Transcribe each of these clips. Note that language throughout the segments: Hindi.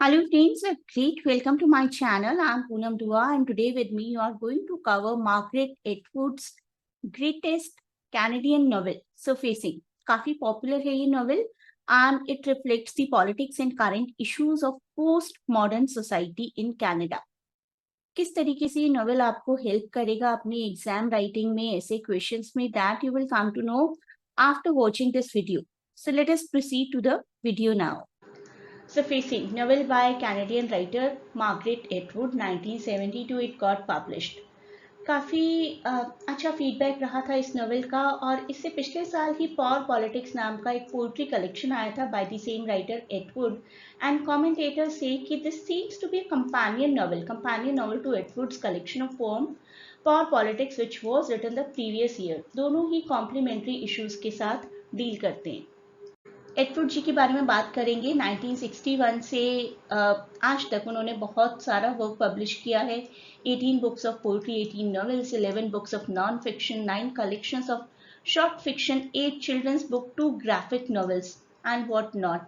Hello friends, a great welcome to my channel. I'm Poonam Dua and today with me you are going to cover Margaret Atwood's greatest Canadian novel, Surfacing. काफी पॉपुलर है ये novel and it reflects the politics and current issues of post-modern society in Canada. किस तरीके से ये नॉवल आपको हेल्प करेगा अपनी एग्जाम राइटिंग में ऐसे क्वेश्चंस में that you will come to know after watching this video. So let us proceed to the video now. Surfacing, novel by Canadian writer Margaret Atwood, 1972 it got published. काफ़ी अच्छा फीडबैक रहा था इस नॉवल का और इससे पिछले साल ही पॉर पॉलिटिक्स नाम का एक पोइट्री कलेक्शन आया था by the same writer Atwood and commentator से कि this seems to be a companion novel to Atwood's collection of poem Power Politics which was written the previous year. दोनों ही कॉम्प्लीमेंट्री इश्यूज के साथ डील करते हैं. एटवुड जी के बारे में बात करेंगे. 1961 से आज तक उन्होंने बहुत सारा वर्क पब्लिश किया है. 18 books of poetry, 18 novels, 11 books of non fiction, 9 collections of short fiction, 8 children's book, 2 graphic novels and what not.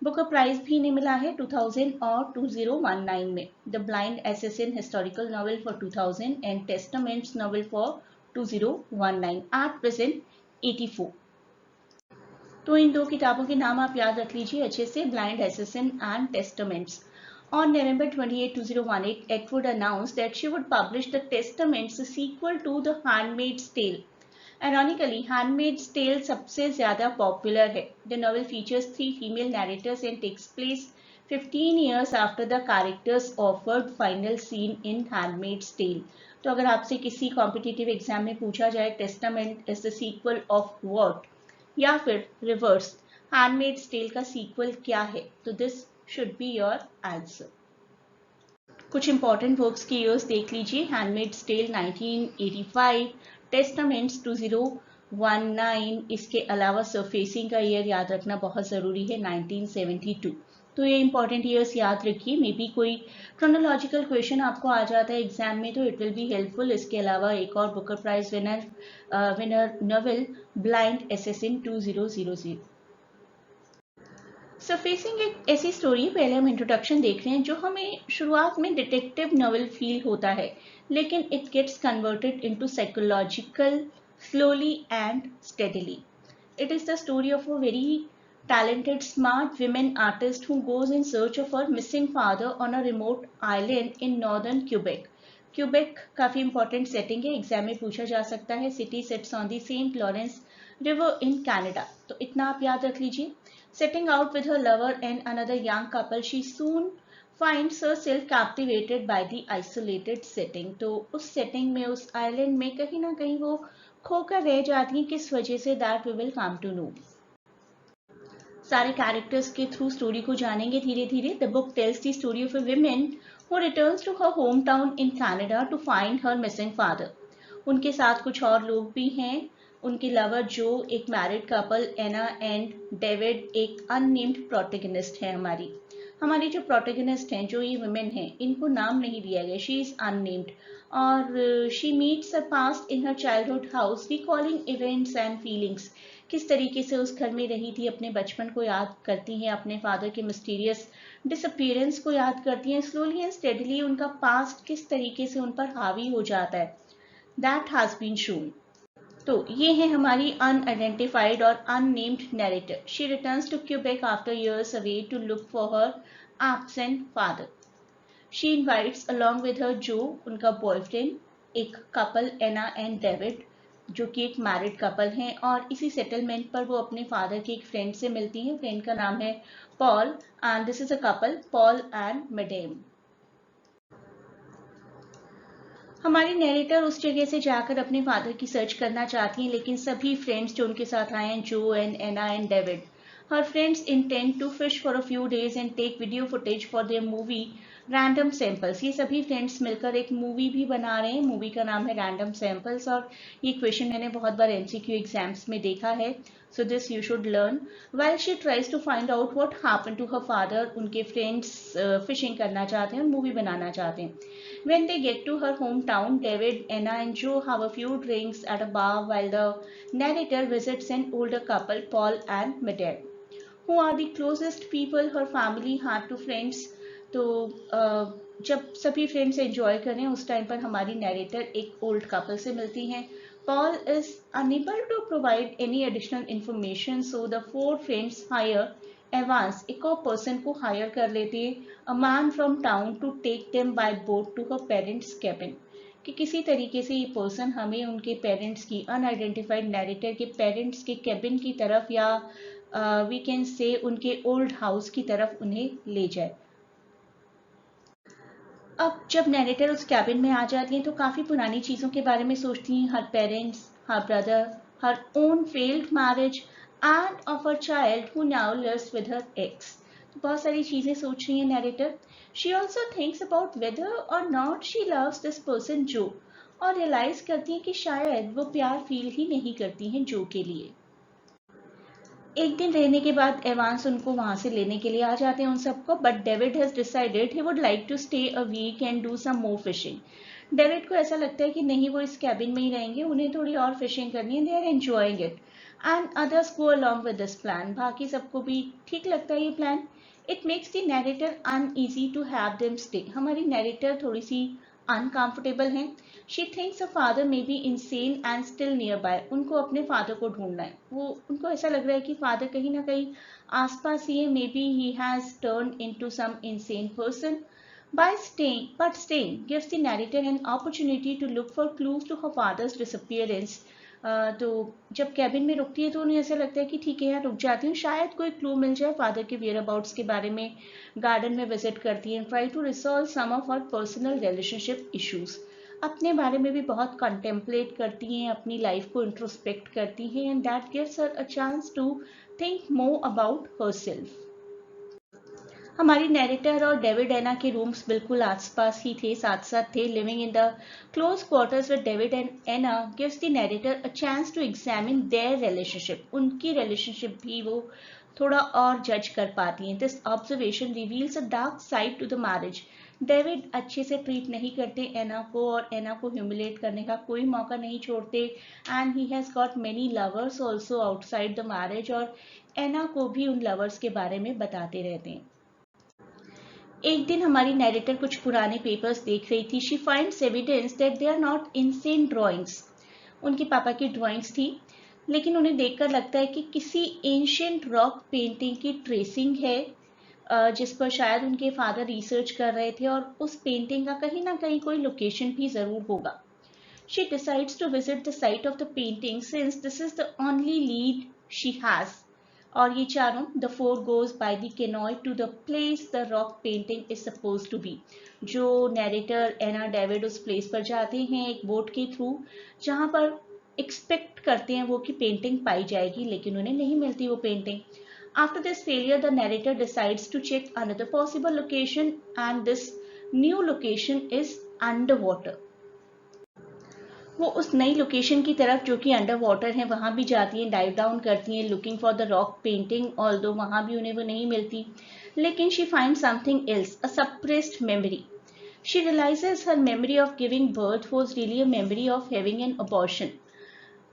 Booker prize भी इन्हें मिला है 2000 और 2019 में. The Blind Assassin historical novel for 2000 and Testaments novel for 2019. At present 84. तो इन दो किताबों के नाम आप याद रख लीजिए अच्छे से, Blind Assassin and Testaments. On November 28, 2018, Atwood announced that she would publish The Testaments, a sequel to The Handmaid's Tale. Ironically, Handmaid's Tale सबसे ज़्यादा पॉपुलर है. The novel features 3 female narrators and takes place 15 years after the characters offered final scene in Handmaid's Tale. तो अगर आपसे किसी कॉम्पिटिटिव एग्जाम में पूछा जाए Testament is the sequel of what या फिर रिवर्स हैंडमेड्स टेल का सीक्वल क्या है, तो this should be your answer. कुछ इंपॉर्टेंट वर्क्स के ईयर्स देख लीजिए. Handmaid's Tale 1985, Testaments 2019. इसके अलावा सरफेसिंग का ईयर याद रखना बहुत ज़रूरी है, 1972. तो ये इंपॉर्टेंट ईयर्स याद रखिए. मे बी कोई क्रोनोलॉजिकल क्वेश्चन आपको आ जाता है एग्जाम में तो इट विल बी हेल्पफुल. इसके अलावा एक और Booker prize winner novel Blind Assassin 2000. Surfacing एक ऐसी स्टोरी है, पहले हम इंट्रोडक्शन देख रहे हैं, जो हमें शुरुआत में डिटेक्टिव नॉवेल फील होता है लेकिन it gets converted into psychological slowly and steadily. It is the story of a very talented, smart women artist who goes in search of her missing father on a remote island in northern Quebec. Quebec काफ़ी इंपॉर्टेंट सेटिंग है, एग्जाम में पूछा जा सकता है. City sets on the Saint Lawrence river in Canada. तो इतना आप याद रख लीजिए. Setting out with her lover and another young couple, she soon finds herself captivated by the isolated setting. तो उस सेटिंग में, उस आइलैंड में कहीं ना कहीं वो खोकर रह जाती हैं. किस वजह से, that we will come to know. सारे कैरेक्टर्स के थ्रू स्टोरी को जानेंगे धीरे धीरे. The book tells the story of a women who returns to her home town in Canada to find her missing father. उनके साथ कुछ और लोग भी हैं. उनके लवर जो, एक married couple Anna and David, एक अननेम्ड प्रोटैगनिस्ट है. हमारी जो प्रोटैगनिस्ट हैं, जो ये वुमेन हैं, इनको नाम नहीं दिया गया. शी इज अननेम्ड और she meets her past in her childhood house, recalling events and feelings. किस तरीके से उस घर में रही थी, अपने बचपन को याद करती हैं, अपने फादर के मिस्टीरियस डिसअपीयरेंस को याद करती हैं. स्लोली एंड स्टेडीली उनका पास्ट किस तरीके से उन पर हावी हो जाता है, दैट हैज बीन शोन. तो ये है हमारी अनआइडेंटिफाइड और unnamed narrator. She returns to Quebec after years away to look for her absent father. She invites along with her Joe, उनका बॉयफ्रेंड, एक कपल एना एंड डेविड, जो कि एक मैरिड कपल हैं. और इसी सेटलमेंट पर वो अपने फादर के एक फ्रेंड से मिलती हैं. फ्रेंड का नाम है Paul and this is a couple, Paul and madam. हमारी नैरेटर उस जगह से जाकर अपने फादर की सर्च करना चाहती हैं, लेकिन सभी फ्रेंड्स जो उनके साथ आए हैं, Joe and Anna and David, her friends intend to fish for a few days and take video footage for their movie random samples. ये सभी फ्रेंड्स मिलकर एक मूवी भी बना रहे हैं. मूवी का नाम है रैंडम सैंपल्स और ये क्वेश्चन मैंने बहुत बार एमसीक्यू एग्जाम्स में देखा है. So this you should learn. While she tries to find out what happened to her father, उनके फ्रेंड्स फिशिंग करना चाहते हैं और मूवी बनाना चाहते हैं. When they get to her hometown, David, Anna and Joe have a few drinks at a bar while the narrator visits an older couple, Paul and Madeleine, who are the closest people her family had to friends. तो जब सभी फ्रेंड्स एंजॉय करें उस टाइम पर हमारी नैरेटर एक ओल्ड कपल से मिलती हैं। Paul is unable to provide any additional information, so the four friends hire Evans, एक और पर्सन को हायर कर लेते हैं, a man from town, to take them by boat to her parents' cabin, कि किसी तरीके से ये पर्सन हमें उनके पेरेंट्स की अनआइडेंटिफाइड नैरेटर के पेरेंट्स के कैबिन की तरफ या वी कैन से उनके ओल्ड हाउस की तरफ उन्हें ले जाए। अब जब नैरेटर उस कैबिन में आ जाती हैं तो काफ़ी पुरानी चीज़ों के बारे में सोचती हैं, her parents, her brother, her own failed marriage and of her child who now lives with her ex. तो बहुत सारी चीज़ें सोच रही हैं narrator. She also thinks about whether or not she loves this person जो, और रियलाइज करती हैं कि शायद वो प्यार फील ही नहीं करती हैं जो के लिए। एक दिन रहने के बाद एवांस उनको वहां से लेने के लिए आ जाते हैं उन सबको, but David has decided he would like to stay a week and do some more fishing. David को ऐसा लगता है कि नहीं, वो इस कैबिन में ही रहेंगे, उन्हें थोड़ी और फिशिंग करनी है, they are enjoying it and others go along with this plan. बाकी सबको भी ठीक लगता है ये plan. It makes the narrator uneasy to have them stay. हमारी नैरेटर थोड़ी सी अनकंफर्टेबल हैं। She thinks a father may be insane and still nearby. उनको अपने फादर को ढूंढना है, वो उनको ऐसा लग रहा है कि फादर कहीं ना कहीं आसपास ही है, maybe he has turn into some insane person. Staying gives the narrator an opportunity to look for clues to her father's disappearance. तो जब कैबिन में रुकती है तो उन्हें ऐसा लगता है कि ठीक है यार रुक जाती हूँ, शायद कोई क्लू मिल जाए फादर के वेयर अबाउट्स के बारे में। गार्डन में विजिट करती हैं, try to resolve some of her personal relationship issues. अपने बारे में भी बहुत कंटेम्पलेट करती हैं, अपनी लाइफ को इंट्रोस्पेक्ट करती हैं, and that gives her a chance to think more about herself. हमारी नैरेटर और डेविड एना के रूम्स बिल्कुल आसपास ही थे, साथ साथ थे। Living in the close quarters with David and Anna gives the narrator a chance to examine their relationship. उनकी रिलेशनशिप भी वो थोड़ा और जज कर पाती हैं। This observation reveals a dark side to the marriage. David अच्छे से ट्रीट नहीं करते एना को, और एना को ह्यूमिलेट करने का कोई मौका नहीं छोड़ते, and he has got many lovers also outside the marriage, और एना को भी उन लवर्स के बारे में बताते रहते हैं। एक दिन हमारी नैरेटर कुछ पुराने पेपर्स देख रही थी। She finds evidence that they are not insane drawings. उनके पापा की ड्राइंग्स थी, लेकिन उन्हें देखकर लगता है कि किसी एंशियंट रॉक पेंटिंग की ट्रेसिंग है, जिस पर शायद उनके फादर रिसर्च कर रहे थे, और उस पेंटिंग का कहीं ना कहीं कोई लोकेशन भी जरूर होगा। She decides to visit the site of the painting since this is the only lead she has. और ये चारों, the four goes by the canoe to the place the rock painting is suppose to be. जो नैरेटर एना डेविड उस प्लेस पर जाते हैं एक बोट के थ्रू, जहां पर एक्सपेक्ट करते हैं वो कि पेंटिंग पाई जाएगी, लेकिन उन्हें नहीं मिलती वो painting. After this failure the narrator decides to check another possible location, and this new location is under water. वो उस नई लोकेशन की तरफ जो कि अंडर वाटर है वहां भी जाती हैं, डाइव डाउन करती हैं, looking for the rock painting, although वहां भी उन्हें वो नहीं मिलती। लेकिन she find something else, a suppressed memory. She realises her memory of giving birth was really a memory of having an abortion.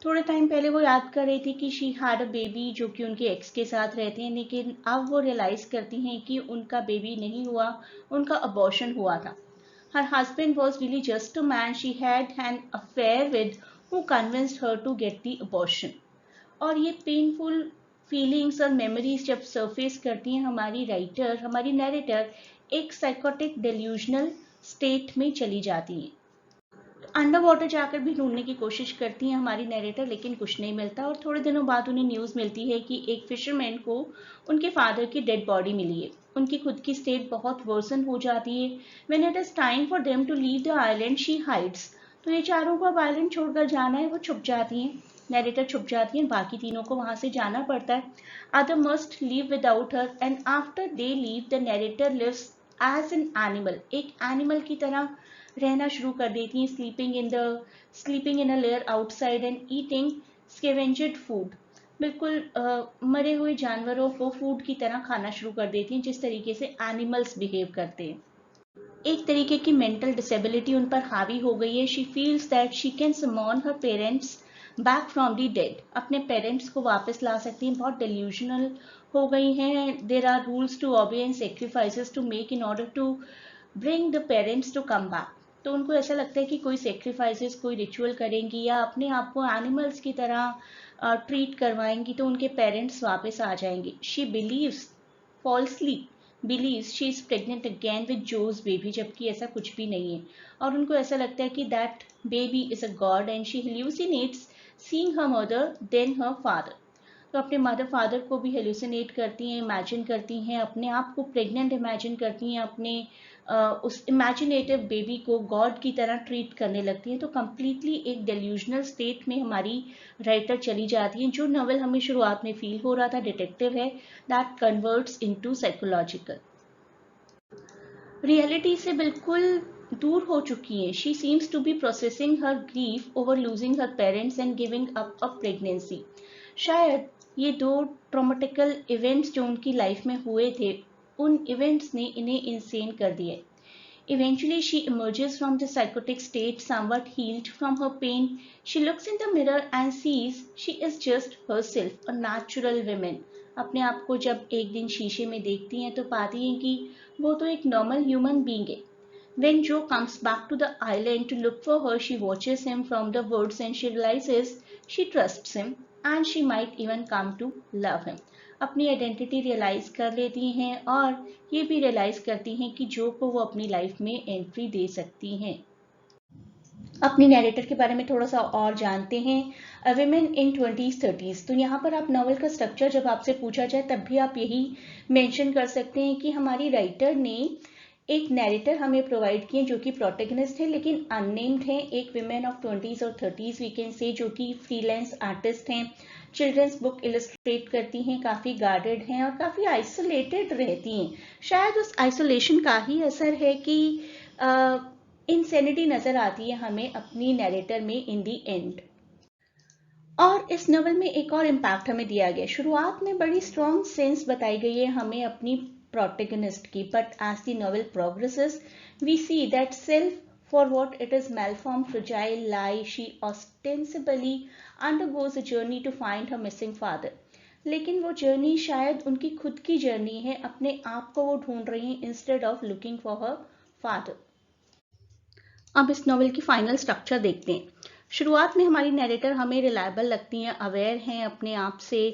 थोड़े टाइम पहले वो याद कर रही थी कि शी हैड अ बेबी जो कि उनके एक्स के साथ रहते हैं, लेकिन अब वो रियलाइज करती हैं कि उनका बेबी नहीं हुआ, उनका अबॉर्शन हुआ था। Her husband was really just a man she had an affair with who convinced her to get the abortion. और ये पेनफुल फीलिंग्स और मेमोरीज जब सरफेस करती हैं, हमारी नैरेटर एक साइकोटिक डेल्यूजनल स्टेट में चली जाती हैं। अंडर वाटर जाकर भी ढूंढने की कोशिश करती हैं हमारी नैरेटर, लेकिन कुछ नहीं मिलता। और थोड़े दिनों बाद उन्हें न्यूज़ मिलती है कि एक फिशरमैन को उनके फादर की डेड बॉडी मिली है। उनकी खुद की स्टेट बहुत वर्सन हो जाती है। When it is time for them to leave the island she hides. तो ये चारों को अब आइलैंड छोड़कर जाना है, वो छुप जाती हैं। नैरेटर छुप जाती हैं, बाकी तीनों को वहां से जाना पड़ता है। Other must leave without her, and after they leave the narrator lives as an animal. एक एनिमल की तरह रहना शुरू कर देती हैं, sleeping in a lair outside and eating scavenged food. बिल्कुल मरे हुए जानवरों को फूड की तरह खाना शुरू कर देती हैं, जिस तरीके से एनिमल्स बिहेव करते हैं। एक तरीके की मेंटल डिसेबिलिटी उन पर हावी हो गई है। She feels that she can समॉन her parents back from the dead. अपने पेरेंट्स को वापस ला सकती हैं, बहुत डिल्यूजनल हो गई हैं. There are rules to obey and sacrifices to make in order to bring the parents to come back. तो उनको ऐसा लगता है कि कोई सेक्रीफाइसेस, कोई रिचुअल करेंगी या अपने आप को एनिमल्स की तरह ट्रीट करवाएंगी तो उनके पेरेंट्स वापस आ जाएंगे. She beliefs, falsely believes she is pregnant again with Joe's baby, जबकि ऐसा कुछ भी नहीं है. और उनको ऐसा लगता है कि that baby is a god and she hallucinates seeing her mother then her father. तो अपने मदर फादर को भी हेलुसिनेट करती हैं, इमेजिन करती हैं, अपने आप को प्रेग्नेंट इमेजिन करती हैं, अपने उस इमेजिनेटिव बेबी को गॉड की तरह ट्रीट करने लगती हैं. तो कम्प्लीटली एक डेल्यूजनल स्टेट में हमारी राइटर चली जाती है. जो नॉवल हमें शुरुआत में फील हो रहा था डिटेक्टिव है, that converts into psychological. Reality से बिल्कुल दूर हो चुकी हैं. She seems to be processing her grief over losing her parents and giving up a pregnancy. शायद ये दो ट्रॉमेटिकल इवेंट्स जो उनकी लाइफ में हुए थे, उन इवेंट्स ने इन्हें इंसेन कर दिया. Eventually, she emerges from the psychotic state somewhat healed from her pain. She looks in the mirror and sees she is just herself, a natural woman. अपने आप को जब एक दिन शीशे में देखती हैं तो पाती हैं कि वो तो एक नॉर्मल ह्यूमन बीइंग है. When Joe comes back to the island to look for her, she watches him from the woods and she realizes she trusts him and she might even come to love him. अपनी आइडेंटिटी रियलाइज कर लेती हैं और ये भी रियलाइज करती हैं कि जो को वो अपनी लाइफ में एंट्री दे सकती हैं. अपनी नैरेटर के बारे में थोड़ा सा और जानते हैं. A women in 20s 30s. तो यहाँ पर आप नॉवल का स्ट्रक्चर जब आपसे पूछा जाए तब भी आप यही मेंशन कर सकते हैं कि हमारी राइटर ने एक नैरेटर हमें प्रोवाइड किए जो कि प्रोटैगनिस्ट है लेकिन अननेम्ड है. एक विमेन ऑफ 20s और 30s वी कैन से, जो कि फ्रीलांस आर्टिस्ट हैं, चिल्ड्रंस बुक इलस्ट्रेट करती हैं, काफ़ी गार्डेड हैं और काफ़ी आइसोलेटेड रहती हैं. शायद उस आइसोलेशन का ही असर है कि इंसेनिटी नज़र आती है हमें अपनी नैरेटर में इन दी एंड. और इस नॉवल में एक और इम्पैक्ट हमें दिया गया. शुरुआत में बड़ी स्ट्रॉन्ग सेंस बताई गई है हमें अपनी protagonist की, but as the novel progresses, we see that self for what it is, malformed, fragile lie, she ostensibly undergoes a journey to find her missing father. लेकिन वो जर्नी शायद उनकी खुद की जर्नी है, अपने आप को वो ढूंढ रही हैं instead of looking for her father. अब इस नॉवल की फाइनल स्ट्रक्चर देखते हैं. शुरुआत में हमारी नैरेटर हमें रिलायबल लगती हैं, अवेयर हैं अपने आप से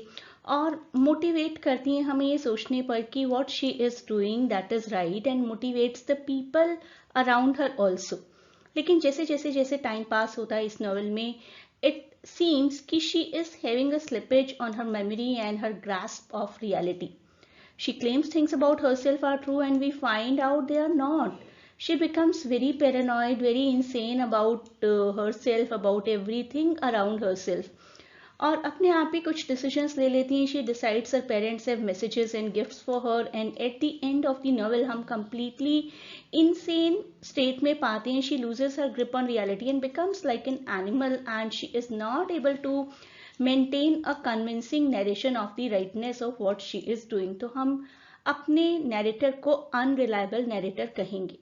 और मोटिवेट करती हैं हमें ये सोचने पर कि what she is doing that is right and motivates the people around her also. लेकिन जैसे जैसे जैसे टाइम पास होता है इस नॉवल में, इट सीम्स कि she is having a slippage on her memory and her grasp of reality. She claims things about herself are true and we find out they are not. She becomes very paranoid, very insane about herself, about everything around herself. और अपने आप ही कुछ डिसीजंस ले लेती हैं. She decides her parents have messages and gifts for her and at the end of the novel हम कंप्लीटली इनसेन स्टेट में पाते हैं. She loses her grip on reality and becomes like an animal and she is not able to maintain a convincing narration of the rightness of what she is doing. तो हम अपने नैरेटर को अनरिलायबल नैरेटर कहेंगे.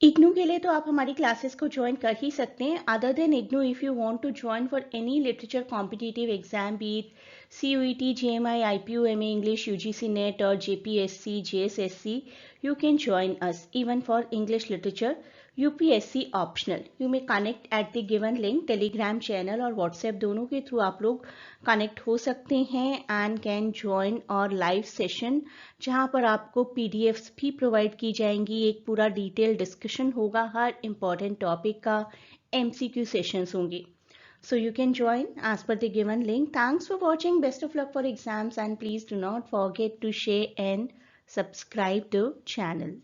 इग्नू के लिए तो आप हमारी क्लासेस को ज्वाइन कर ही सकते हैं. Other than IGNOU, if you want to join for any literature competitive exam, be it CUET, JMI, IPU, MA English, UGC NET or JPSC, JSSC, you can join us. Even for English literature, UPSC optional. You may connect at the given link. Telegram channel और WhatsApp दोनों के थ्रू आप लोग कनेक्ट हो सकते हैं and can join और लाइव सेशन जहाँ पर आपको PDFs भी प्रोवाइड की जाएंगी. एक पूरा डिटेल डिस्कशन होगा हर इम्पॉर्टेंट टॉपिक का. MCQ सेशंस होंगे. So you can join as per the given link. Thanks for watching. Best of luck for exams and please do not forget to share and subscribe to channel.